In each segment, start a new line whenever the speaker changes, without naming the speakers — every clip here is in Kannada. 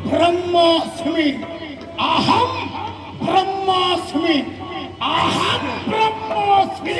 ಬ್ರಹ್ಮಾಸ್ಮಿ ಅಹಂ ಬ್ರಹ್ಮಾಸ್ಮಿ ಅಹಂ ಬ್ರಹ್ಮಾಸ್ಮಿ.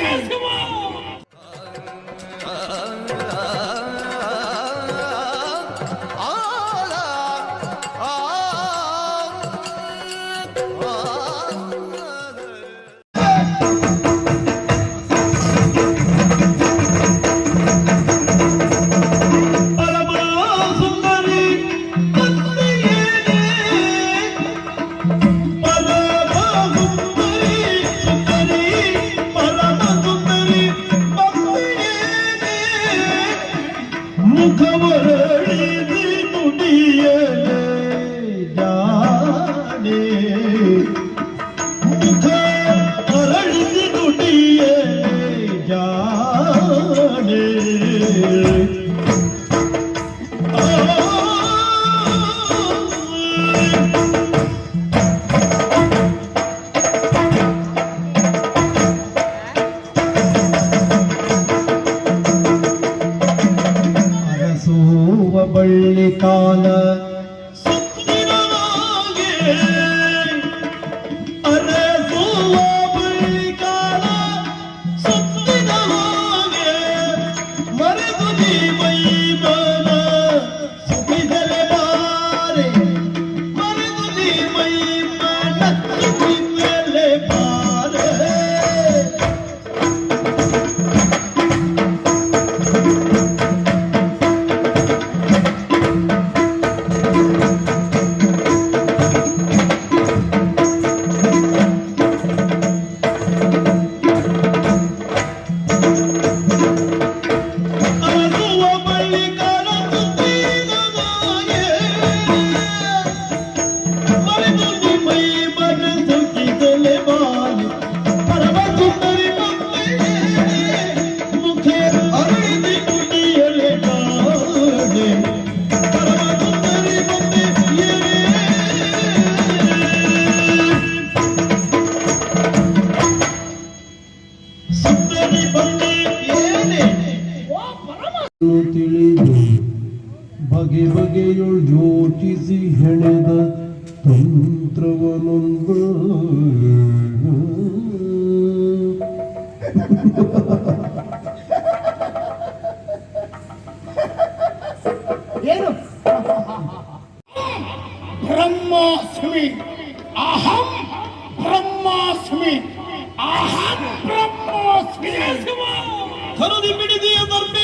ಬಳ್ಳಿ ಕಾಲ ಅರಸುವ ಬಳ್ಳಿ ಕಾಲ ಸುತ್ತಿನ ಹಾಗೆ ಮರೆತು ಮೈ ಬಲ ಸುಖಿಸಲೆ ಬಾರೆ ಮರೆತು ಮೈ ಮನಲೆ ಬಾರೆ. ತಿಳಿದು ಬಗೆ ಬಗೆಯೊಳು ಯೋಚಿಸಿ ಹೆಣೆದ ತಂತ್ರವನೊಂದು
ಏನು ಬ್ರಹ್ಮಾಸ್ಮಿ ಅಹಂ ಬ್ರಹ್ಮಾಸ್ಮಿ ಅಹಂ ಬ್ರಹ್ಮಾಸ್ಮಿ.
ಕರದಿ ಬಿಡಿದೆಯ ಬರ್ಬೆ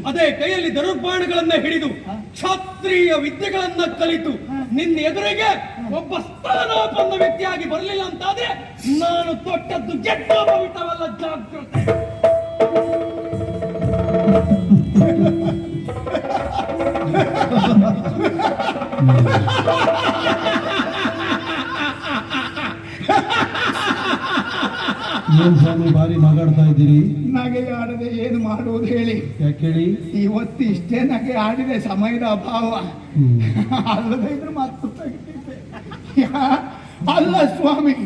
ಅದೇ ಕೈಯಲ್ಲಿ ಧನುರ್ಬಾಣಗಳನ್ನ ಹಿಡಿದು ಕ್ಷಾತ್ರೀಯ ವಿದ್ಯೆಗಳನ್ನ ಕಲಿತು ನಿನ್ನ ಎದುರಿಗೆ ಒಬ್ಬ ಸ್ಥಾನೋಪನ್ನ ವ್ಯಕ್ತಿಯಾಗಿ ಬರಲಿಲ್ಲ ಅಂತಾದ್ರೆ ನಾನು ತೊಟ್ಟದ್ದು ಗೆಟ್ಟೋಪವಿಟ್ಟವಲ್ಲ, ಜಾಗ್ರತೆ.
ಏನ್ ಸ್ವಾಮಿ ಭಾರಿ ಮಾತಾಡ್ತಾ ಇದ್ದೀರಿ?
ನಗೆ ಆಡದೆ ಏನು ಮಾಡುವುದು ಹೇಳಿ?
ಯಾಕೆ ಹೇಳಿ?
ಇವತ್ತು ಇಷ್ಟೇ ನಗೆ ಆಡಿದೆ, ಸಮಯದ ಅಭಾವ. ಅಲ್ಲದೆ ಇದ್ರೆ ಮಾತು ತೆಗಿತಿದ್ದೆ. ಅಲ್ಲ ಸ್ವಾಮಿ,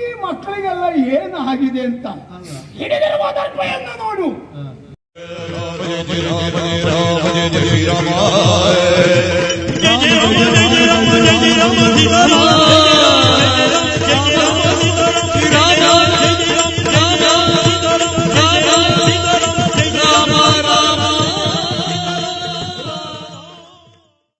ಈ ಮಕ್ಕಳಿಗೆಲ್ಲ ಏನು ಆಗಿದೆ ಅಂತ ಹಿಡಿದಿರುವ ದರ್ಪೆಯನ್ನ ನೋಡು.
ರಾಮ